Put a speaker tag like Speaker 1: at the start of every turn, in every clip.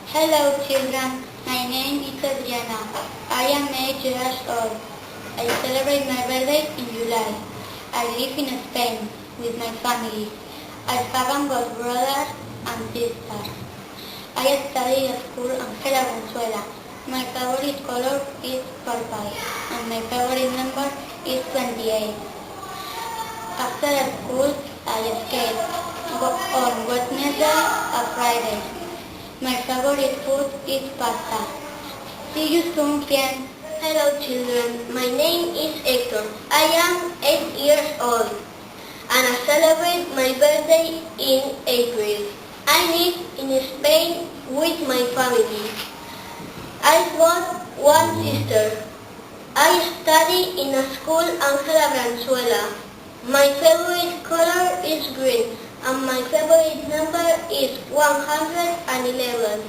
Speaker 1: Hello children, my name is Adriana. I am 8 years old. I celebrate my birthday in July. I live in Spain with my family. I have got brothers and sisters. I study at school Angela Venezuela. My favorite color is purple and my favorite number is 28. After school, I skate on Wednesday and Friday. My favorite food is pasta. See you soon, friends.
Speaker 2: Hello children, my name is Hector. I am 8 years old and I celebrate my birthday in April. I live in Spain with my family. I've got one sister. I study in a school Angela Venezuela. My favorite color is green and my favorite number is 111.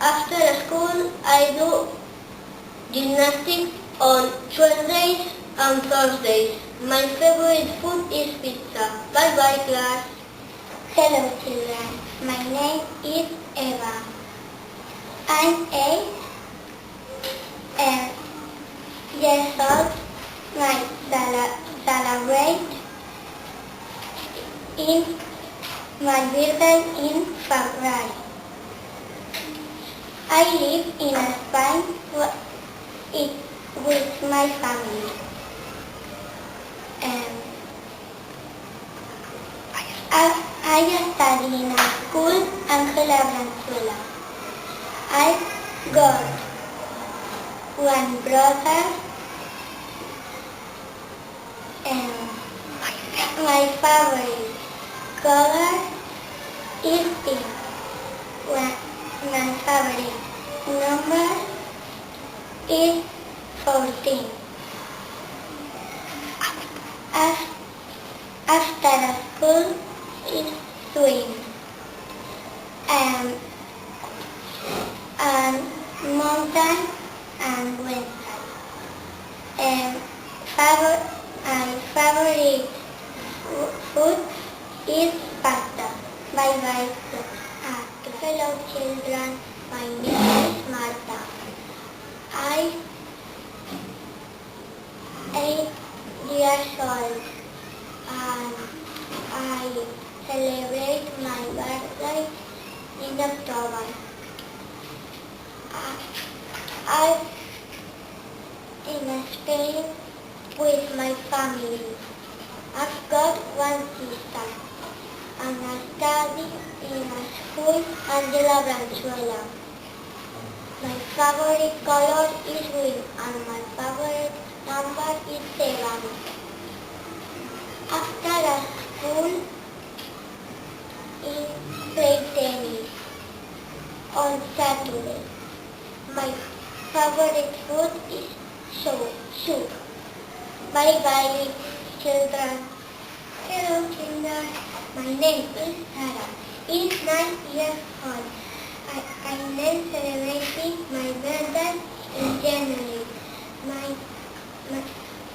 Speaker 2: After school I do gymnastics on Tuesdays and Thursdays. My favorite food is pizza. Bye bye class.
Speaker 1: Hello children, my name is Eva. I'm 8 years old. I celebrate in my birthday in February. I live in Spain with my family. I study in a school Angela Venezuela. I got one brother and my favorite color is pink. My favorite number is 14. After school is swim and mountain and winter. And my favorite food is pasta. Bye bye. Hello children, my name is Marta. I 8 years old and I celebrate my birthday in October. I in Spain with my family. I've got one sister and I study in a school Angela Venezuela. My favorite color is green and my favorite number is 7. After school, I play tennis on Saturday. My favorite food is soup. Bye bye children. Hello children, my name is Sarah. It's 9 years old. I am celebrating my birthday in January.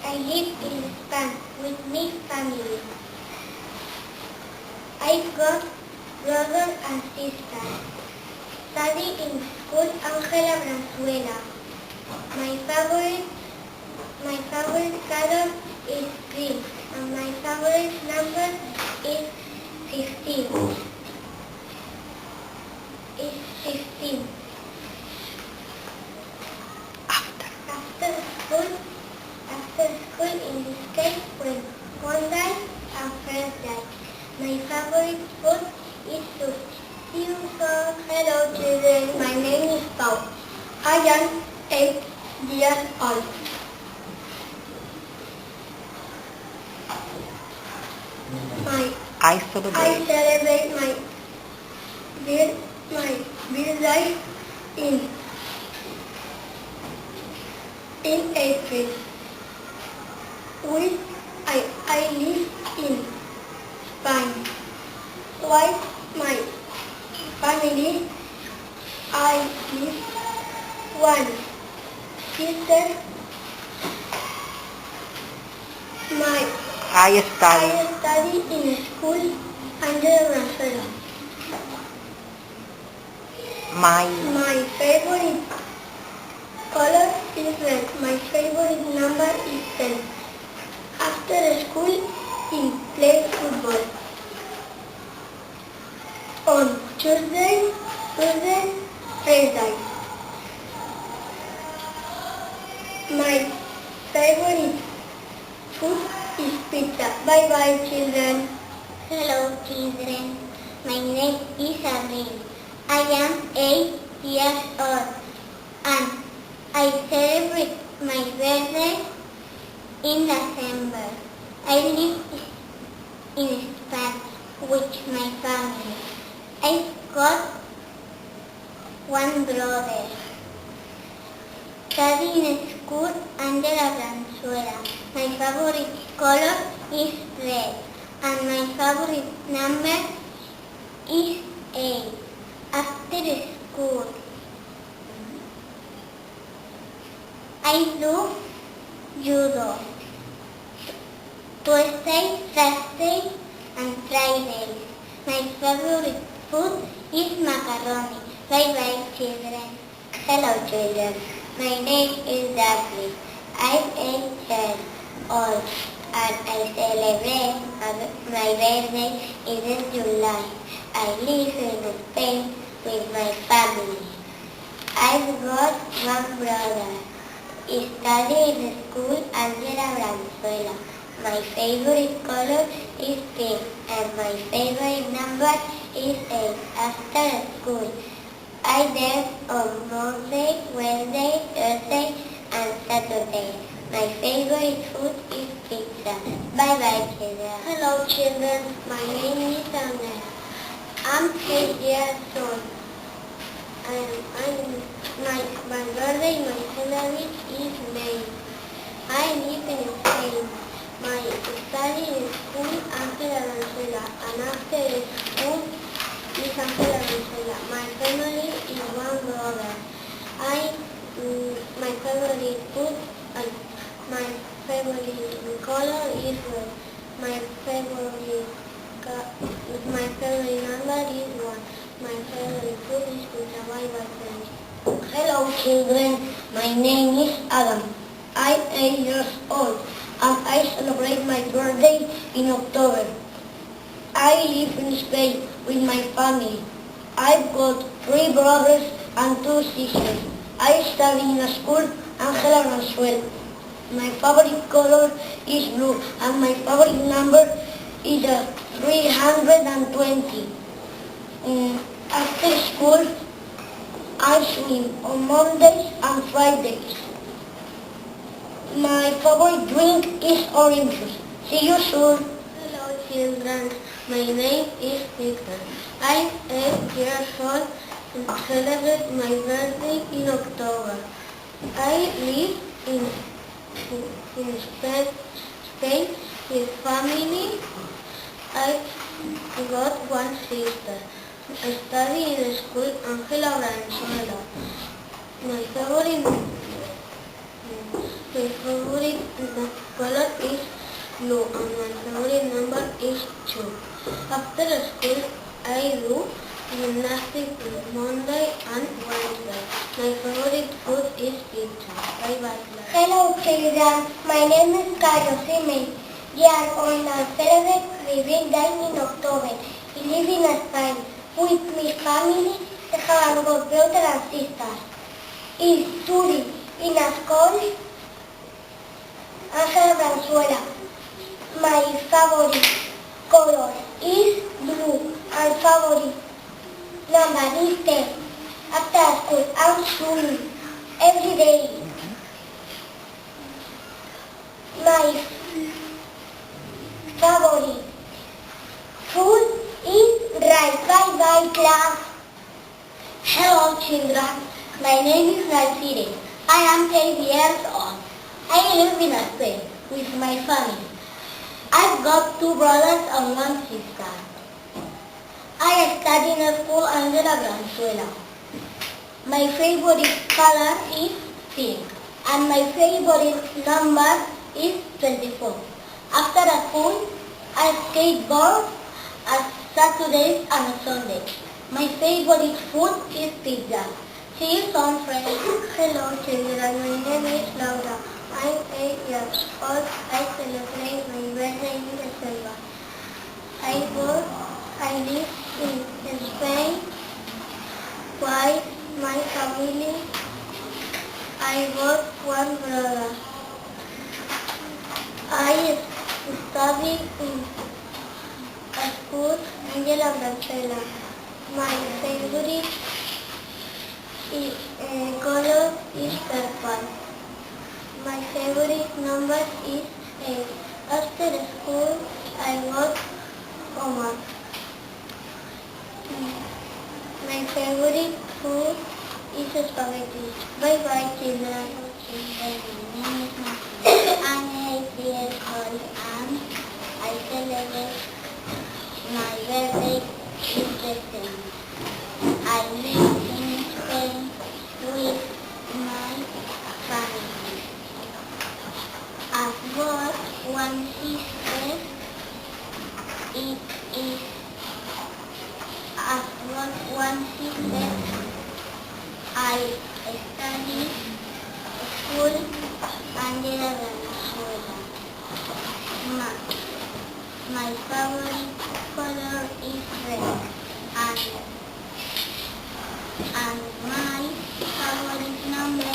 Speaker 1: I live in Spain with my family. I've got brothers and sisters. Study in school Angela Venezuela. My favorite color is green and my favorite number is 15. After school in this case when Monday and Thursday. My favorite food is soup. See you soon. Hello children, my name is Paul. I am 8 years old.
Speaker 3: I celebrate
Speaker 1: my birthday in April. I live in Spain. With my family, I live one sister.
Speaker 3: I
Speaker 1: study in school Angela Venezuela.
Speaker 3: My favorite color is red. My favorite number is 10. After school, we play football. On Tuesday, Thursday. My favorite food is pizza. Bye bye, children.
Speaker 2: Hello, children. My name is Avril. I am 8 years old and I celebrate my birthday in December. I live in Spain with my family. I've got one brother. Studying in school under Venezuela. My favorite color is red and my favorite number is 8. After school, I do judo. Tuesday, Thursday and Friday. My favorite food is macaroni. Bye bye, children.
Speaker 3: Hello, children. My name is Daphne. I'm 8 years old and I celebrate my birthday in July. I live in Spain with my family. I've got one brother. He studies in school under Venezuela. My favorite color is pink and my favorite number is 8. After school, I dance on Monday, Wednesday, Thursday and Saturday. My favorite food is pizza. Bye bye, children.
Speaker 2: Hello, children. My name is Anna. I'm 10 years old. My birthday, my salary is May. I live in Spain. My study in school Ángela Venezuela and after school is Ángela Venezuela. My family is one brother. My favorite food and my favorite color is red. My favorite number is 1. My favorite food is pizza. Bye bye, friends.
Speaker 3: Hello, children. My name is Adam. I'm 8 years old and I celebrate my birthday in October. I live in Spain with my family. I've got 3 brothers and 2 sisters. I study in a school Ángela Venezuela. My favorite color is blue and my favorite number is 320. After school, I swim on Mondays and Fridays. My favorite drink is orange juice. See you soon.
Speaker 2: Hello, children. My name is Victor. I'm 8 years old and celebrate my birthday in October. I live in Spain with family. I've got one sister. I study in school Ángela Venezuela. My favorite color is blue and my favorite number is 2. After school, I do gymnastics Monday and Wednesday. My favorite food is pizza. Bye bye.
Speaker 3: Hello, children. My name is Carlos Jimenez. Year old and celebrate my birthday in October. I live in Spain with my family. I have got brothers and sisters. I study in a school Ángela Venezuela. My favorite color is blue and favorite number is 10. After school, I'm swimming every day. My favorite food is rice. Bye bye, class.
Speaker 2: Hello, children. My name is Raifire. I am 10 years old. I live in Spain with my family. I've got 2 brothers and 1 sister. I study in a school under Venezuela. My favorite color is pink and my favorite number is 24. After school, I skateboard on Saturdays and Sundays.
Speaker 1: My favorite food is pizza. See you soon, friends.
Speaker 2: Hello children, my name is Laura. I'm 8 years old. I celebrate my birthday in December. I live in Spain with my family. I got one brother. I study in a school, Angela Venezuela. My favorite color is purple. My favorite number is 8. After school, I got homework. My favorite food is spaghetti. Bye bye, children.
Speaker 3: I'm 8 years old and I celebrate my birthday in December. I live in Spain with my family. I've got one sister. I've got one sister. I study school Angela Venezuela. My favorite color is red and my favorite number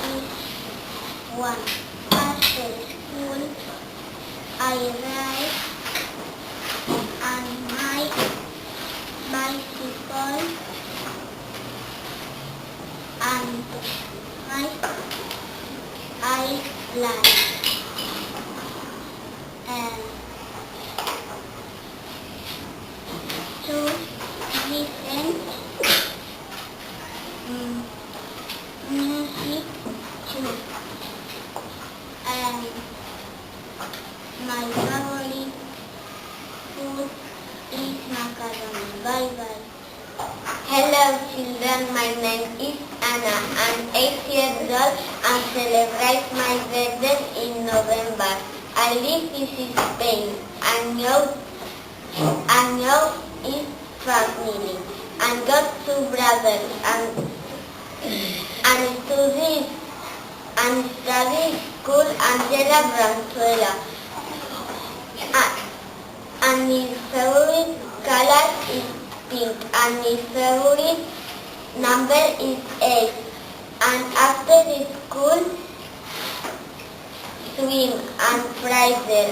Speaker 3: is 1. After school I ride on my bicycle and I like to listen music too. And my favorite food is macaroni. Bye bye.
Speaker 2: Hello children, my name is Anna. I'm 8 years old and celebrate my birthday in November. I live in Spain and know is family and got 2 brothers and study school Angela Venezuela. And his favorite color is pink and his favorite number is 8. And after the school, swim and freezer.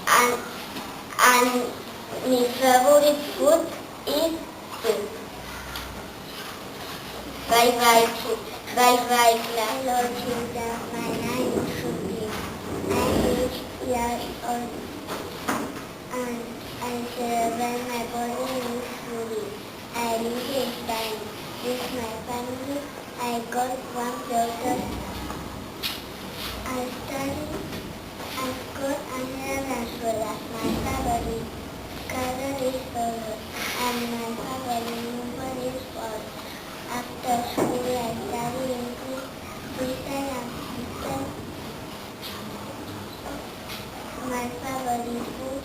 Speaker 2: And his favorite food is soup. Bye bye. Bye bye class.
Speaker 3: Hello children, my name is Suki. I'm 8 years old and I celebrate my birthday in Suri. I live in Spain with my family. I got one daughter. I study at school Angela Venezuela. My favorite color is purple and my favorite number is 4. After school I study English, Christian and Christian. My favorite food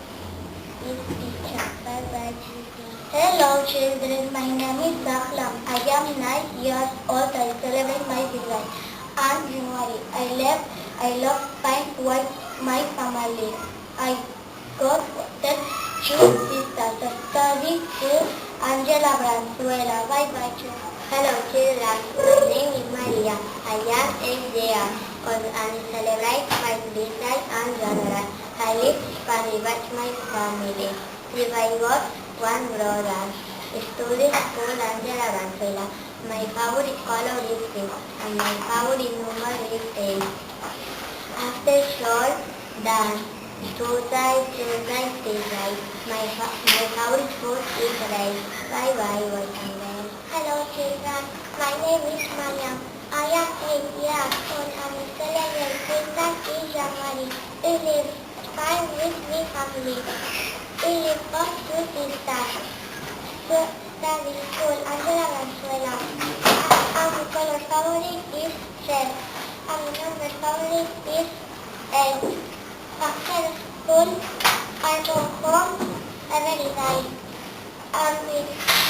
Speaker 3: is pizza. Bye bye children.
Speaker 1: Hello children, my name is Dakhlam. I am 9 years old. I celebrate my birthday on January. I love spend with my family. I got 2 sisters. I study school Angela Venezuela. Bye bye children.
Speaker 2: Hello children, my name is Maria. I am 8 years old and celebrate my birthday on January. I live Spanish with my family. I got 1 brother. Study school Angela Venezuela. My favorite color is pink and my favorite number is 8. After short dance, Tuesday, Tuesday. My favorite food is rice. Bye bye, welcome.
Speaker 3: Hello children, my name is Mariam. I am 8 years old and I celebrate Christmas in January. I live fine with my family. I live for 2 sisters. Study school Angela Venezuela. My color favorite is red. And my number favorite is 8. After school, I go home every night.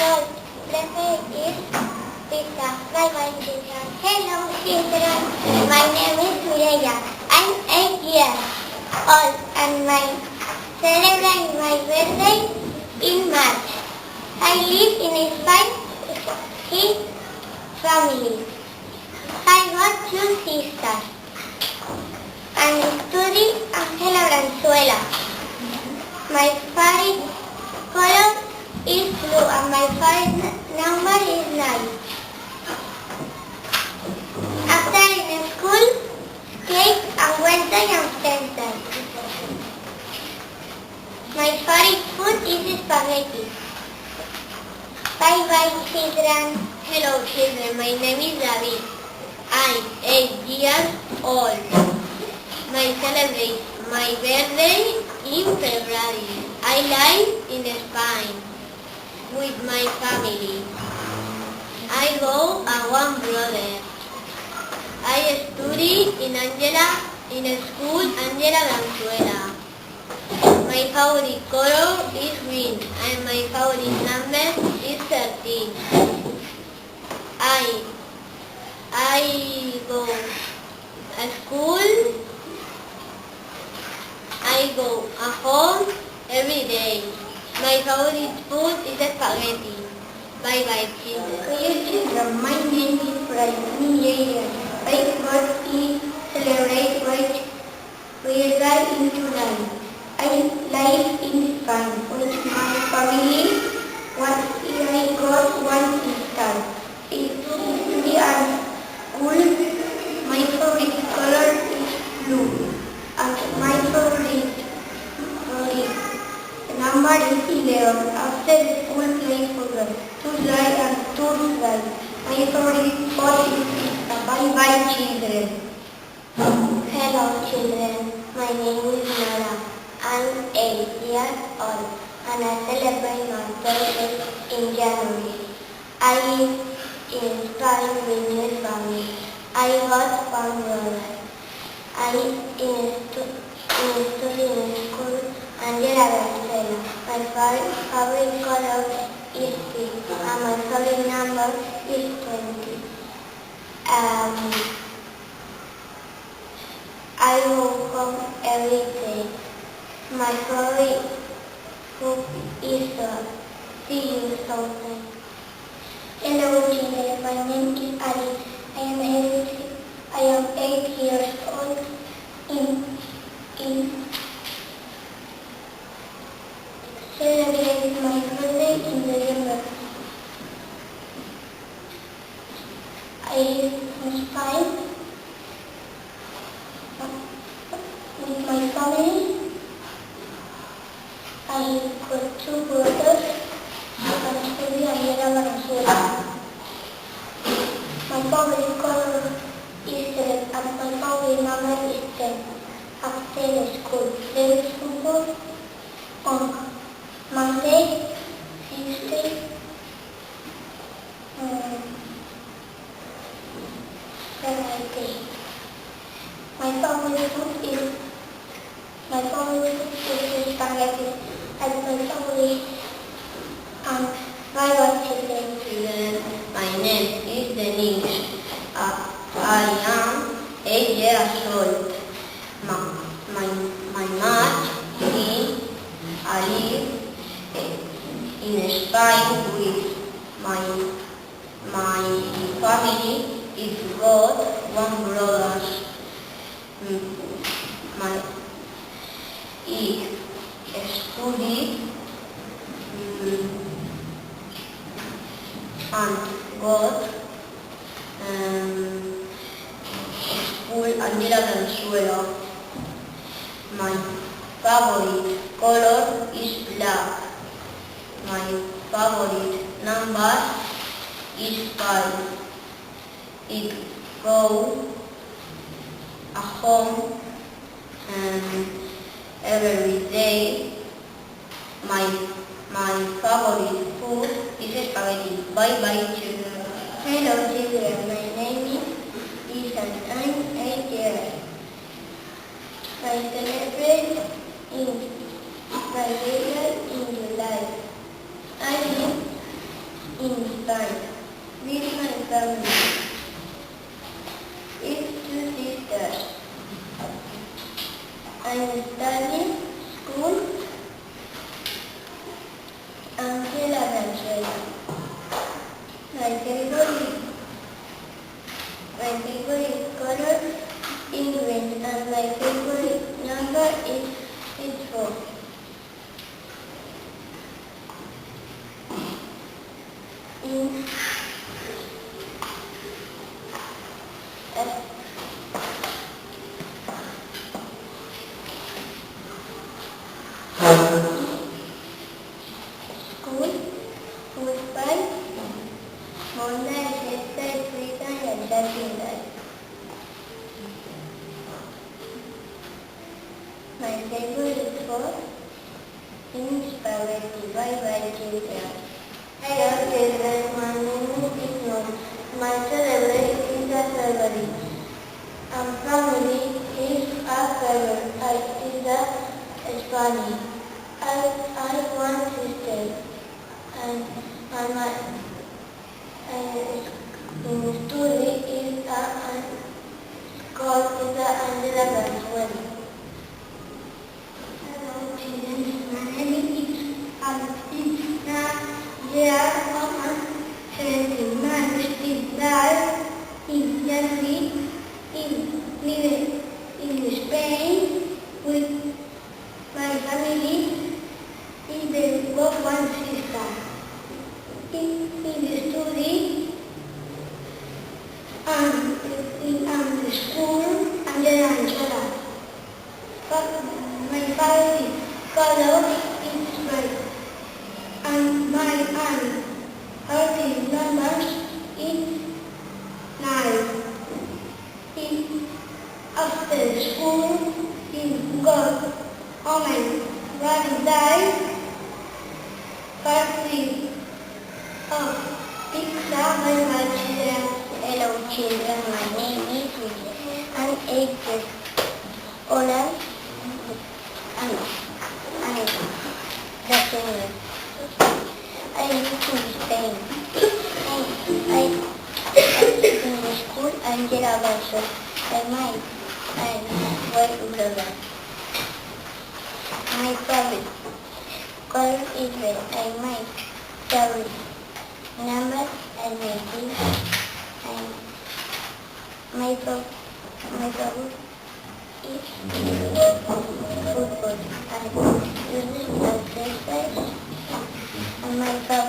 Speaker 3: old. Birthday is pizza. Bye bye children. Hello children. My name is Mireya. I'm 8 years old and I celebrate my birthday in March. I live in a Spanish family. I got 2 sisters. I study Ángela Branzuela. My favorite color is blue and my favorite number is 9. After in school, cake and Wednesday and Thursday. My favorite food is spaghetti. Bye bye children.
Speaker 2: Hello children, my name is David. I'm 8 years old. I celebrate my birthday in February. I live in Spain with my family. I go and one brother. I study in school Ángela Branzuela. My favorite color is green and my favorite number is 13. I go to school. I go at home every day. My favorite food is spaghetti. Bye bye children.
Speaker 1: Dear children, my name is Brian. I got to celebrate my birthday in July. I live in Spain with my family. One year I got 1 sister. I study at school. My favorite color is blue. And my favorite number is 11. After school play football, Tuesday and Thursday. My favorite sport is pizza. Bye bye children.
Speaker 3: Hello children. My name is Nora. I'm 8 years old and I celebrate my birthday in January. I live in Spain with my family. I got 1 brother. I study in school Ángela Branzuela. My favorite color is pink and my favorite number is 20. I go home every day. My favorite food is see you sometime.
Speaker 1: Hello children, my name is Alice. I am 8 years old. Celebrate my birthday in December. I live in Spain with my family. I got 2 brothers and study Ángela Branzuela. My favorite color is red and my favorite number is 10. After school, there is football on Monday, Tuesday, Friday. My favorite food is spaghetti and my favorite bye children.
Speaker 2: My name is Denise. I am 8 years old. My mother is I live in Spain with my family. Is got 1 brother. My study and got school Ángela Branzuela. My favorite color is black. My favorite number is 5. It go at home every day. My favorite food is spaghetti. Bye bye children.
Speaker 1: Hello children, my name is Ethan. I'm 8 years. I celebrate my birthday in July. I live
Speaker 2: in Spain with my family. It's 2 sisters. I'm studying school Angela Venezuela. My favorite color is green and my favorite number is 4. In school, football, Monday, Tuesday, Friday, and Saturday. My favorite sport is spaghetti. Bye-bye, children. Hello, children. My name is Ismail. My celebrate is a February. And family is a favorite. I is a Spanish. I one sister. And my story is a called is a Angela Venezuela. Hello, children. My name is Alcina. There are 79 students in January in Spain with my family. In the work one sister. In the story in the school and then Angela. But my favorite color is red. And my aunt, her numbers is 9. After school, in God, Amen, Rabbi died, party of pizza by my children.
Speaker 3: Hello children, my name is William. I'm 8 years old and the senior. I live in Spain. I in the school Angela Venezuela. And my brother. My favorite color is red. And my favorite number and and my favorite is football and music and exercise. And my favorite